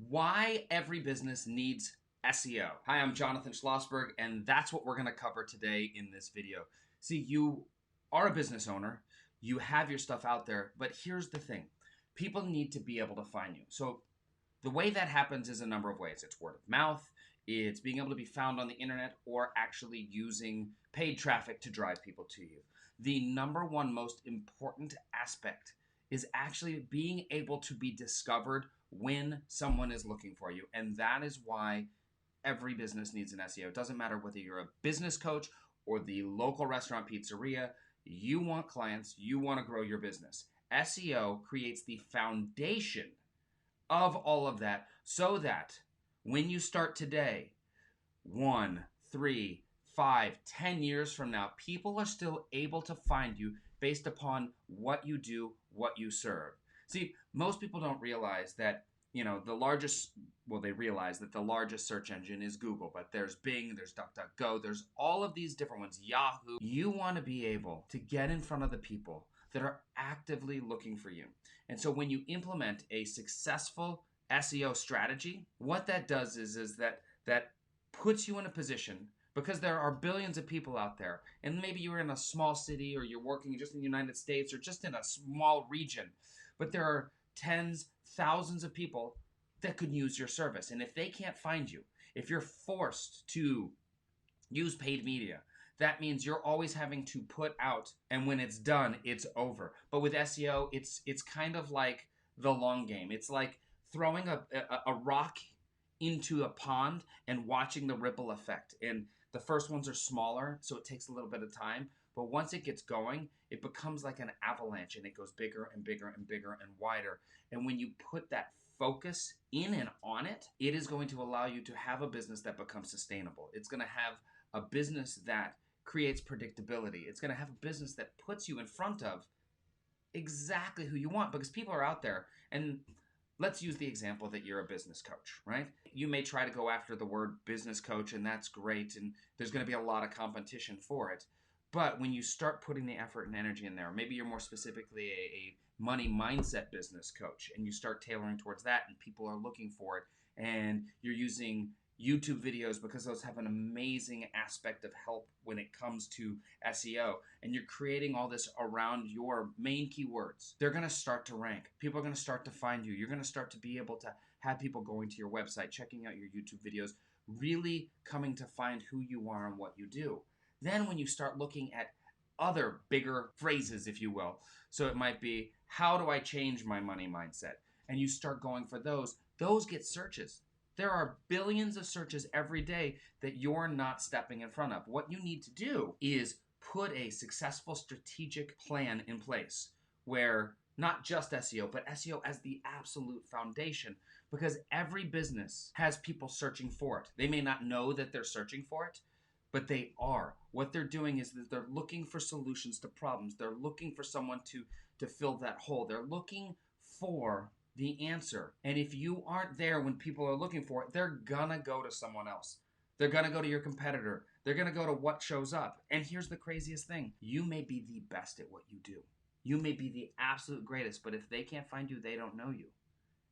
Why every business needs SEO. Hi, I'm Jonathan Schlossberg, and that's what we're going to cover today in this video. See, you are a business owner, you have your stuff out there, but here's the thing. People need to be able to find you. So the way that happens is a number of ways. It's word of mouth, it's being able to be found on the internet, or actually using paid traffic to drive people to you. The number one most important aspect is actually being able to be discovered when someone is looking for you. And that is why every business needs an SEO. It doesn't matter whether you're a business coach or the local restaurant pizzeria. You want clients, you want to grow your business. SEO creates the foundation of all of that so that when you start today, 1, 3, 5, 10 years from now, people are still able to find you based upon what you do, what you serve. See, most people don't realize that, they realize that the largest search engine is Google, but there's Bing, there's DuckDuckGo, there's all of these different ones, Yahoo. You want to be able to get in front of the people that are actively looking for you. And so when you implement a successful SEO strategy, what that does is that puts you in a position, because there are billions of people out there, and maybe you're in a small city or you're working just in the United States or just in a small region, but there are tens, thousands of people that could use your service. And if they can't find you, if you're forced to use paid media, that means you're always having to put out, and when it's done, it's over. But with SEO, it's kind of like the long game. It's like throwing a rock into a pond and watching the ripple effect. And the first ones are smaller, so it takes a little bit of time. But once it gets going, it becomes like an avalanche, and it goes bigger and bigger and bigger and wider. And when you put that focus in and on it, it is going to allow you to have a business that becomes sustainable. It's going to have a business that creates predictability. It's going to have a business that puts you in front of exactly who you want, because people are out there. And let's use the example that you're a business coach, right? You may try to go after the word business coach, and that's great, and there's going to be a lot of competition for it. But when you start putting the effort and energy in there, maybe you're more specifically a money mindset business coach, and you start tailoring towards that, and people are looking for it, and you're using YouTube videos because those have an amazing aspect of help when it comes to SEO, and you're creating all this around your main keywords. They're going to start to rank. People are going to start to find you. You're going to start to be able to have people going to your website, checking out your YouTube videos, really coming to find who you are and what you do. Then when you start looking at other bigger phrases, if you will, so it might be, how do I change my money mindset? And you start going for those get searches. There are billions of searches every day that you're not stepping in front of. What you need to do is put a successful strategic plan in place where not just SEO, but SEO as the absolute foundation, because every business has people searching for it. They may not know that they're searching for it, but they are. What they're doing is that they're looking for solutions to problems. They're looking for someone to fill that hole. They're looking for the answer. And if you aren't there when people are looking for it, they're gonna go to someone else. They're gonna go to your competitor. They're gonna go to what shows up. And here's the craziest thing. You may be the best at what you do. You may be the absolute greatest, but if they can't find you, they don't know you.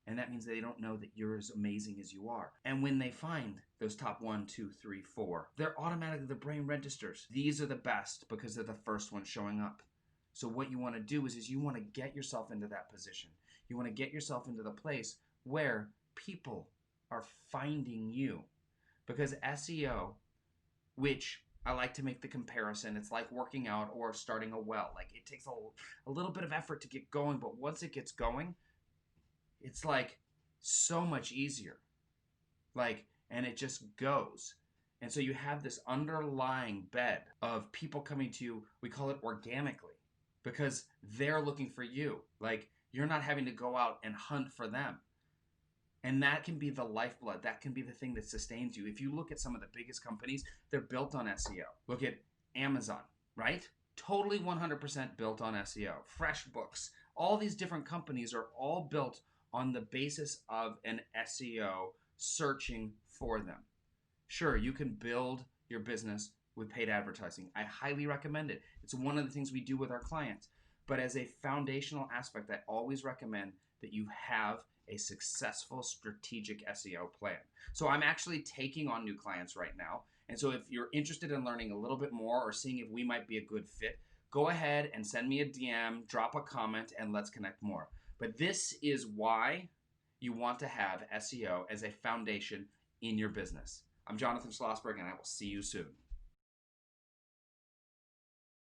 And that means they don't know that you're as amazing as you are. And when they find those top 1, 2, 3, 4, they're automatically, the brain registers. These are the best because they're the first ones showing up. So what you want to do is you want to get yourself into that position. You want to get yourself into the place where people are finding you. Because SEO, which I like to make the comparison, it's like working out or starting a well. Like, it takes a little bit of effort to get going, but once it gets going, it's like so much easier. And it just goes. And so you have this underlying bed of people coming to you, we call it organically, because they're looking for you. Like, you're not having to go out and hunt for them. And that can be the lifeblood. That can be the thing that sustains you. If you look at some of the biggest companies, they're built on SEO. Look at Amazon, right? Totally 100% built on SEO. FreshBooks, all these different companies are all built on the basis of an SEO searching for them. Sure, you can build your business with paid advertising. I highly recommend it. It's one of the things we do with our clients. But as a foundational aspect, I always recommend that you have a successful strategic SEO plan. So I'm actually taking on new clients right now. And so if you're interested in learning a little bit more or seeing if we might be a good fit, go ahead and send me a DM, drop a comment, and let's connect more. But this is why you want to have SEO as a foundation in your business. I'm Jonathan Schlossberg, and I will see you soon.